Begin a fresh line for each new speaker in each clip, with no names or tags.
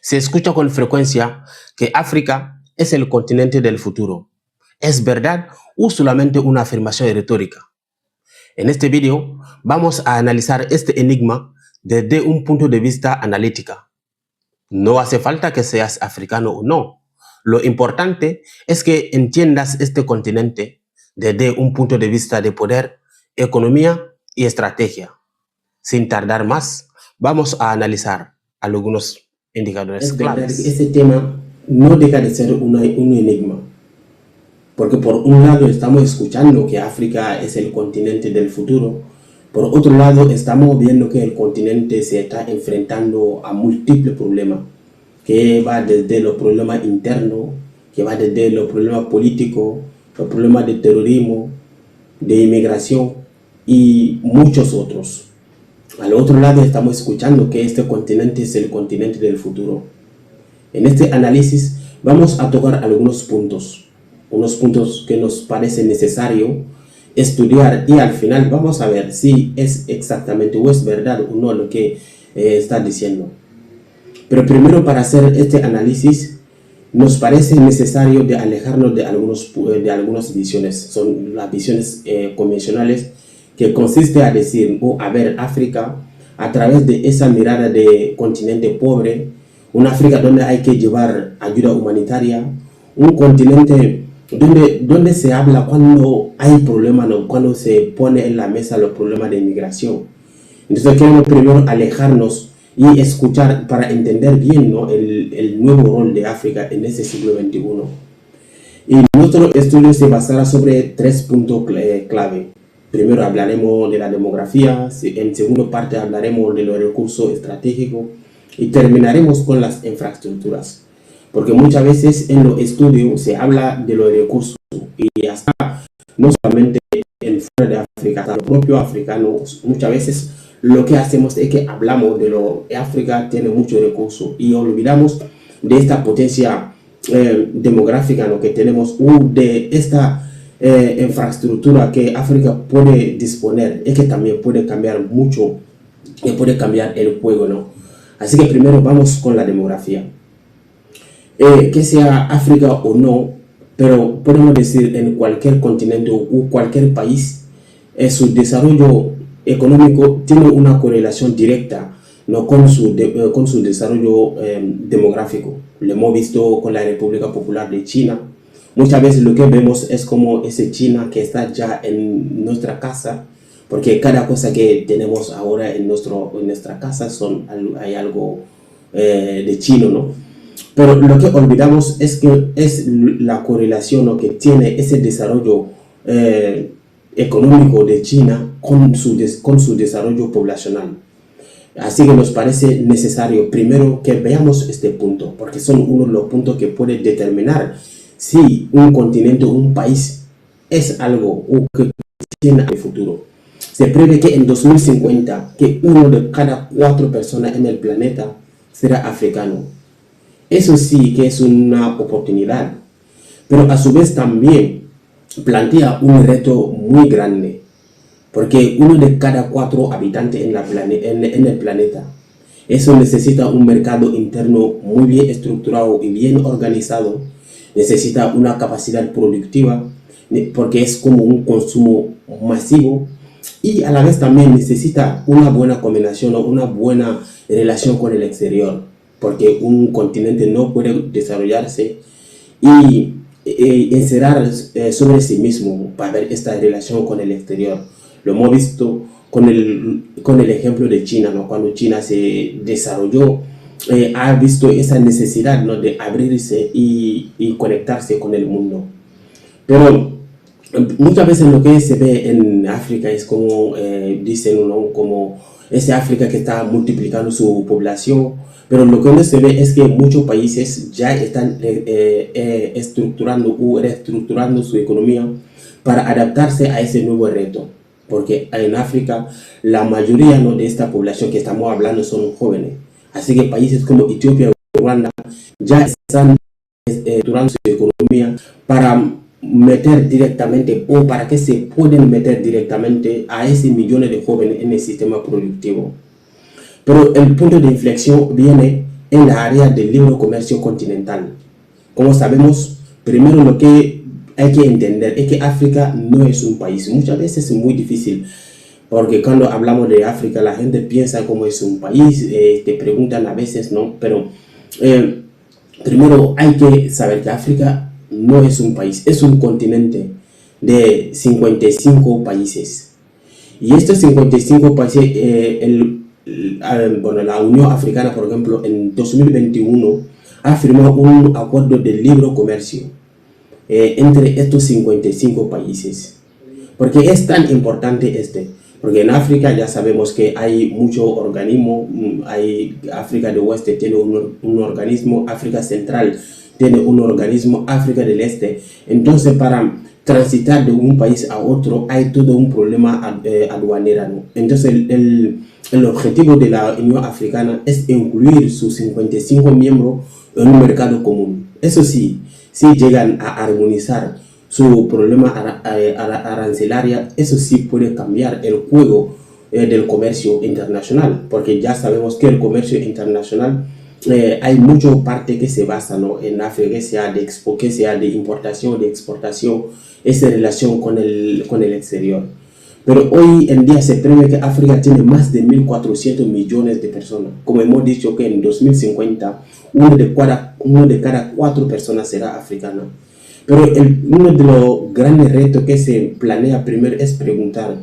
Se escucha con frecuencia que África es el continente del futuro. ¿Es verdad o solamente una afirmación retórica? En este video vamos a analizar este enigma desde un punto de vista analítico. No hace falta que seas africano o no. Lo importante es que entiendas este continente desde un punto de vista de poder, economía y estrategia. Sin tardar más, vamos a analizar algunos indicadores claves. Este tema no deja de ser un enigma, porque por un lado estamos escuchando que África es el continente del futuro, por otro lado estamos viendo que el continente se está enfrentando a múltiples problemas, que va desde los problemas internos, que va desde los problemas políticos, los problemas de terrorismo, de inmigración y muchos otros. Al otro lado estamos escuchando que este continente es el continente del futuro. En este análisis vamos a tocar algunos puntos, unos puntos que nos parece necesario estudiar, y al final vamos a ver si es exactamente o es verdad o no lo que está diciendo. Pero primero, para hacer este análisis nos parece necesario de alejarnos de algunas visiones. Son las visiones convencionales, que consiste a decir o a ver África a través de esa mirada de continente pobre, un África donde hay que llevar ayuda humanitaria, un continente donde se habla cuando hay problemas, ¿no? Cuando se pone en la mesa los problemas de inmigración. Entonces queremos primero alejarnos y escuchar para entender bien, ¿no?, el nuevo rol de África en ese siglo XXI. Y nuestro estudio se basará sobre 3 puntos clave. Primero hablaremos de la demografía, en segunda parte hablaremos de los recursos estratégicos y terminaremos con las infraestructuras. Porque muchas veces en los estudios se habla de los recursos, y hasta no solamente en fuera de África, hasta los propios africanos, muchas veces lo que hacemos es que hablamos de lo que África tiene muchos recursos y olvidamos de esta potencia demográfica, ¿no?, que tenemos, de esta infraestructura que África puede disponer, es que también puede cambiar mucho, y puede cambiar el juego, ¿no? Así que primero vamos con la demografía. Que sea África o no, pero podemos decir en cualquier continente o cualquier país, su desarrollo económico tiene una correlación directa, ¿no?, con su desarrollo demográfico. Lo hemos visto con la República Popular de China. Muchas veces lo que vemos es como ese China que está ya en nuestra casa, porque cada cosa que tenemos ahora en nuestra casa hay algo de chino, ¿no? Pero lo que olvidamos es que es la correlación, ¿no?, que tiene ese desarrollo económico de China con su desarrollo poblacional. Así que nos parece necesario primero que veamos este punto, porque son uno de los puntos que puede determinar si un continente o un país es algo o que tiene el futuro. Se prevé que en 2050 que 1 de cada 4 personas en el planeta será africano. Eso sí que es una oportunidad, pero a su vez también plantea un reto muy grande, porque 1 de cada 4 habitantes en el planeta, eso necesita un mercado interno muy bien estructurado y bien organizado, necesita una capacidad productiva, porque es como un consumo masivo, y a la vez también necesita una buena combinación o una buena relación con el exterior, porque un continente no puede desarrollarse y encerrar sobre sí mismo para ver esta relación con el exterior. Lo hemos visto con el ejemplo de China, ¿no? Cuando China se desarrolló, ha visto esa necesidad, ¿no?, de abrirse y conectarse con el mundo. Pero muchas veces lo que se ve en África es como dicen, ¿no?, como ese África que está multiplicando su población, pero lo que no se ve es que muchos países ya están estructurando o reestructurando su economía para adaptarse a ese nuevo reto, porque en África la mayoría, ¿no?, de esta población que estamos hablando son jóvenes. Así que países como Etiopía y Ruanda ya están estructurando su economía para meter directamente, o para que se pueden meter directamente a ese millones de jóvenes en el sistema productivo. Pero el punto de inflexión viene en la área del libre comercio continental. Como sabemos, primero lo que hay que entender es que África no es un país. Muchas veces es muy difícil, porque cuando hablamos de África la gente piensa como es un país, te preguntan a veces, ¿no? Pero primero hay que saber que África no es un país, es un continente de 55 países. Y estos 55 países, bueno, la Unión Africana, por ejemplo, en 2021 ha firmado un acuerdo de libre comercio entre estos 55 países. ¿Por qué es tan importante este? Porque en África ya sabemos que hay muchos organismos, África del Oeste tiene un organismo, África Central tiene un organismo, África del Este. Entonces, para transitar de un país a otro hay todo un problema aduanero, ¿no? Entonces, el objetivo de la Unión Africana es incluir sus 55 miembros en un mercado común. Eso sí, si llegan a armonizar su problema arancelaria, eso sí puede cambiar el juego del comercio internacional, porque ya sabemos que el comercio internacional hay mucha parte que se basa, ¿no?, en África, que sea de importación, de exportación, esa relación con el exterior. Pero hoy en día se prevé que África tiene más de 1.400 millones de personas. Como hemos dicho que en 2050 uno de cada 4 personas será africano. Pero uno de los grandes retos que se planea primero es preguntar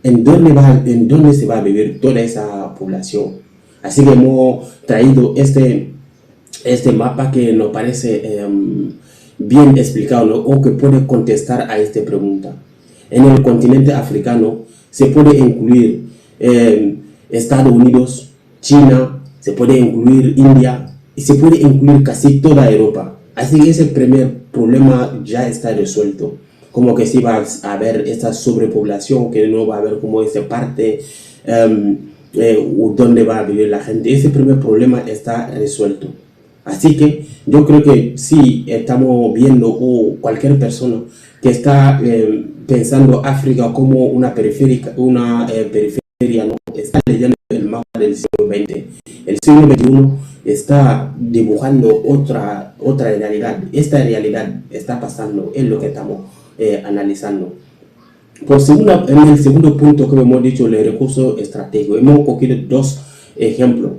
en dónde se va a vivir toda esa población. Así que hemos traído este mapa que nos parece bien explicado, ¿no?, o que puede contestar a esta pregunta. En el continente africano se puede incluir Estados Unidos, China, se puede incluir India y se puede incluir casi toda Europa. Así que ese primer problema ya está resuelto. Como que sí va a haber esta sobrepoblación, que no va a haber como esa parte donde va a vivir la gente. Ese primer problema está resuelto. Así que yo creo que sí estamos viendo, o cualquier persona que está pensando África como una periferia, ¿no?, está leyendo el mapa del siglo XX. El siglo XXI está dibujando otra realidad. Esta realidad está pasando, es lo que estamos analizando. En el segundo punto, como hemos dicho, el recurso estratégico, hemos cogido 2 ejemplos.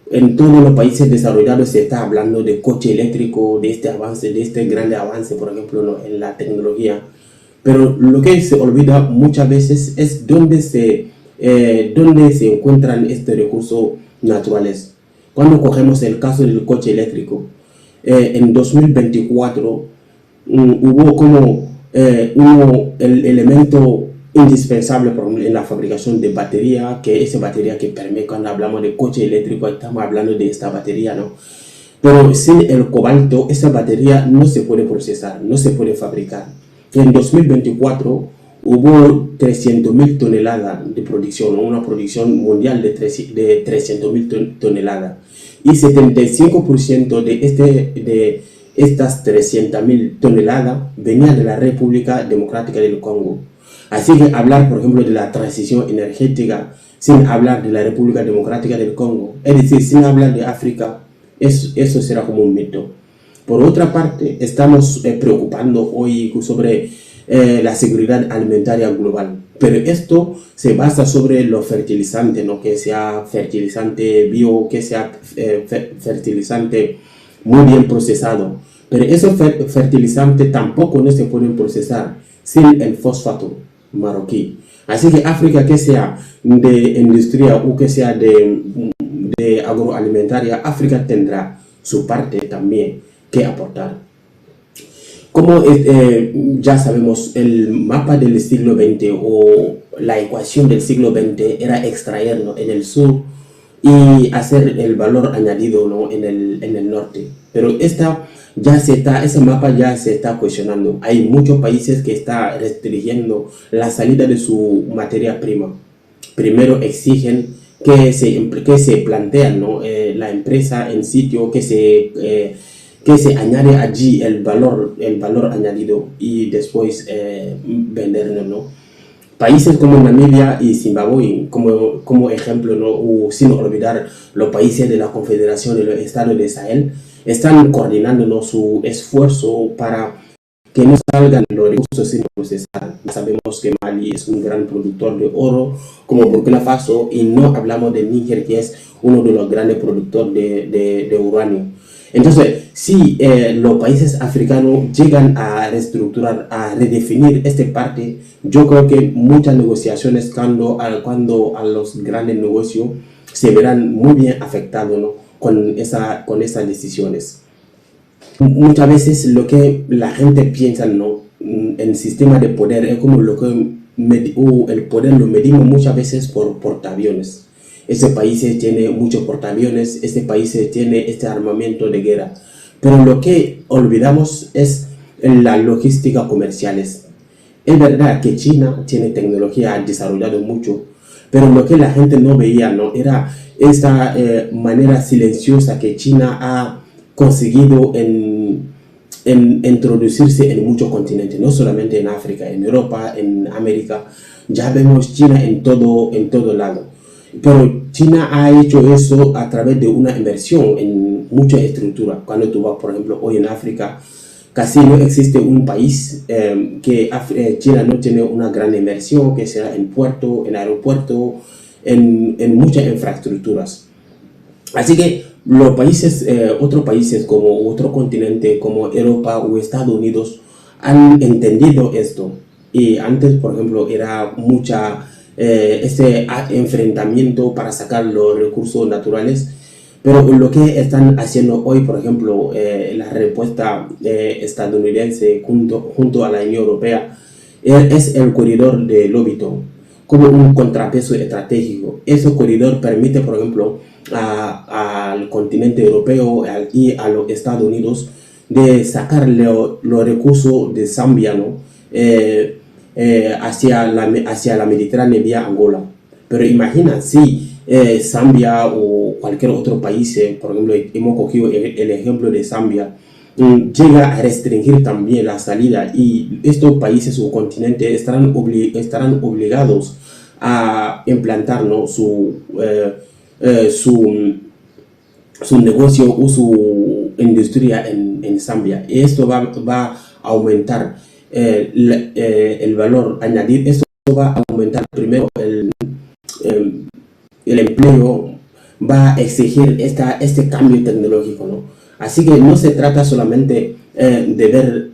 En todos los países desarrollados se está hablando de coche eléctrico, de este avance, de este grande avance, por ejemplo, ¿no?, en la tecnología. Pero lo que se olvida muchas veces es dónde se encuentran estos recursos naturales. Cuando cogemos el caso del coche eléctrico, en 2024 hubo como el elemento indispensable en la fabricación de batería, que esa batería que permite, cuando hablamos de coche eléctrico estamos hablando de esta batería, ¿no? Pero sin el cobalto esa batería no se puede procesar, no se puede fabricar. En 2024 hubo 300.000 toneladas de producción, una producción mundial de 300.000 toneladas, y 75% de estas 300.000 toneladas venían de la República Democrática del Congo. Así que hablar, por ejemplo, de la transición energética sin hablar de la República Democrática del Congo, es decir, sin hablar de África, eso será como un mito. Por otra parte, estamos preocupando hoy sobre la seguridad alimentaria global, pero esto se basa sobre los fertilizantes, ¿no?, que sea fertilizante bio, que sea fertilizante muy bien procesado. Pero esos fertilizantes tampoco no se pueden procesar sin el fosfato marroquí. Así que África, que sea de industria o que sea de agroalimentaria, África tendrá su parte también que aportar. Como ya sabemos, el mapa del siglo XX o la ecuación del siglo XX era extraer, ¿no?, en el sur y hacer el valor añadido, ¿no?, en el norte. Pero ese mapa ya se está cuestionando. Hay muchos países que están restringiendo la salida de su materia prima. Primero exigen que se plantean, ¿no?, la empresa en sitio, que se añade allí el valor añadido y después venderlo, ¿no? Países como Namibia y Zimbabue, como ejemplo, ¿no? O sin olvidar los países de la Confederación de los Estados de Sahel, están coordinando, ¿no?, su esfuerzo para que no salgan los recursos sin procesar. Sabemos que Mali es un gran productor de oro, como Burkina Faso, y no hablamos de Níger, que es uno de los grandes productores de uranio. Entonces, si los países africanos llegan a reestructurar, a redefinir esta parte, yo creo que muchas negociaciones cuando a los grandes negocios se verán muy bien afectados, ¿no?, con esas decisiones. Muchas veces lo que la gente piensa, ¿no?, en el sistema de poder es como lo que el poder lo medimos muchas veces por portaaviones. Ese país tiene muchos portaaviones, este país tiene este armamento de guerra, pero lo que olvidamos es la logística comerciales. Es verdad que China tiene tecnología, ha desarrollado mucho, pero lo que la gente no veía, ¿no?, era esta manera silenciosa que China ha conseguido en introducirse en muchos continentes, no solamente en África, en Europa, en América. Ya vemos China en todo lado. Pero China ha hecho eso a través de una inversión en mucha estructura. Cuando tú vas, por ejemplo, hoy en África, casi no existe un país que China no tiene una gran inversión, que sea en puerto, en aeropuerto, en muchas infraestructuras. Así que los países, otros países como otro continente como Europa o Estados Unidos han entendido esto. Y antes, por ejemplo, era mucha este enfrentamiento para sacar los recursos naturales. Pero lo que están haciendo hoy, por ejemplo, la respuesta estadounidense junto a la Unión Europea es el corredor de Lobito como un contrapeso estratégico. Ese corredor permite, por ejemplo, al continente europeo y a los Estados Unidos de sacar los recursos de Zambia, ¿no?, hacia la Mediterránea vía Angola. Pero imagina si Zambia o cualquier otro país, por ejemplo, hemos cogido el ejemplo de Zambia, llega a restringir también la salida, y estos países o continentes estarán obligados a implantar, ¿no?, su negocio o su industria en Zambia. Y esto va a aumentar el valor añadido. Esto va a aumentar primero el empleo, va a exigir este cambio tecnológico, ¿no? Así que no se trata solamente de ver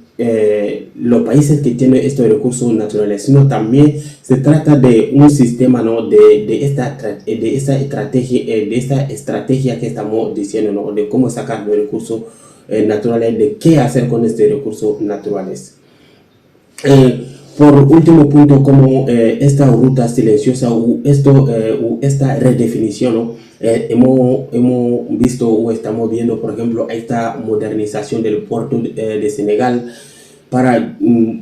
los países que tienen estos recursos naturales, sino también se trata de un sistema, ¿no?, de esta estrategia que estamos diciendo, ¿no?, de cómo sacar los recursos naturales, de qué hacer con estos recursos naturales. Por último punto, como esta ruta silenciosa o esta redefinición, ¿no?, hemos visto o estamos viendo, por ejemplo, esta modernización del puerto de Senegal para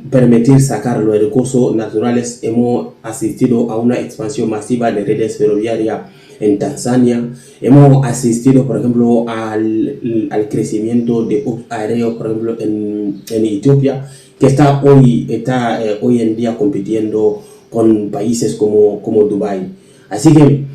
permitir sacar los recursos naturales. Hemos asistido a una expansión masiva de redes ferroviarias en Tanzania. Hemos asistido, por ejemplo, al crecimiento de aéreo, por ejemplo, en Etiopía, que está hoy en día compitiendo con países como Dubái. Así que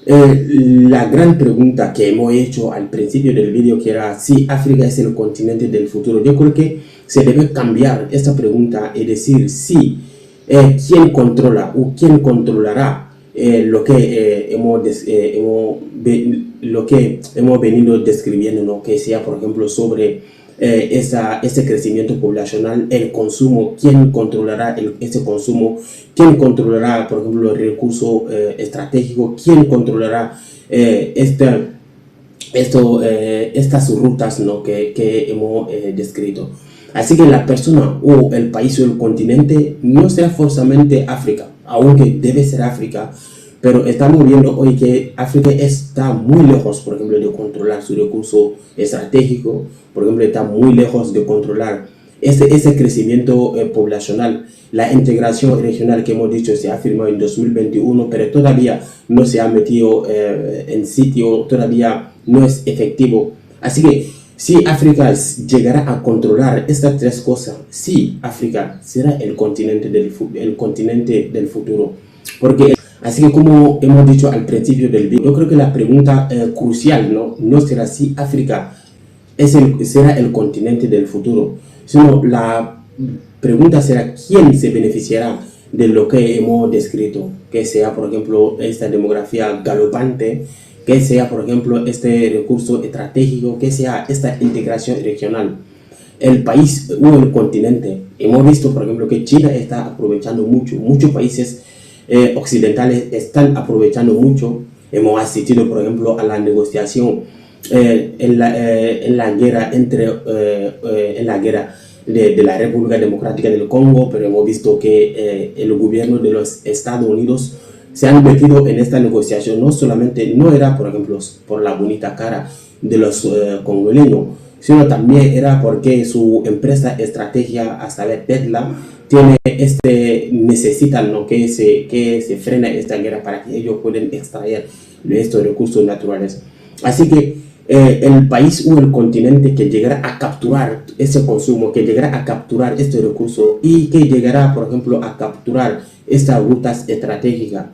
la gran pregunta que hemos hecho al principio del vídeo, que era si África es el continente del futuro, yo creo que se debe cambiar esta pregunta y decir si quién controla o quién controlará lo que hemos venido describiendo, ¿no?, que sea, por ejemplo, sobre ese crecimiento poblacional, el consumo, quién controlará ese consumo, quién controlará, por ejemplo, el recurso estratégico, quién controlará estas rutas, ¿no?, que hemos descrito. Así que la persona o el país o el continente no será forzosamente África, aunque debe ser África, pero estamos viendo hoy que África está muy lejos, por ejemplo, de controlar su recurso estratégico. Por ejemplo, está muy lejos de controlar ese crecimiento poblacional. La integración regional que hemos dicho se ha firmado en 2021, pero todavía no se ha metido en sitio, todavía no es efectivo. Así que Si África llegara a controlar estas tres cosas, sí, África será el continente del futuro. Porque, así que como hemos dicho al principio del video, yo creo que la pregunta crucial no será si África será el continente del futuro, sino la pregunta será quién se beneficiará de lo que hemos descrito, que sea, por ejemplo, esta demografía galopante, que sea, por ejemplo, este recurso estratégico, que sea esta integración regional. El país o el continente, hemos visto, por ejemplo, que China está aprovechando mucho, muchos países occidentales están aprovechando mucho. Hemos asistido, por ejemplo, a la negociación en la guerra de la República Democrática del Congo, pero hemos visto que el gobierno de los Estados Unidos se han metido en esta negociación. No era, por ejemplo, por la bonita cara de los congoleños, sino también era porque su empresa estrategia, a saber, Tesla, necesitan, ¿no?, que se frene esta guerra para que ellos puedan extraer de estos recursos naturales. Así que el país o el continente que llegará a capturar ese consumo, que llegará a capturar este recurso y que llegará, por ejemplo, a capturar estas rutas estratégicas,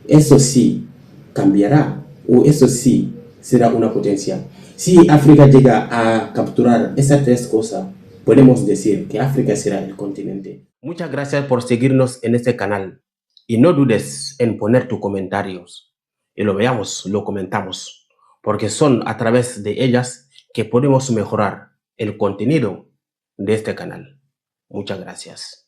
eso sí cambiará, o eso sí será una potencia. Si África llega a capturar esas tres cosas, podemos decir que África será el continente. Muchas gracias por seguirnos en este canal y no dudes en poner tus comentarios y lo comentamos, porque son a través de ellas que podemos mejorar el contenido de este canal. Muchas gracias.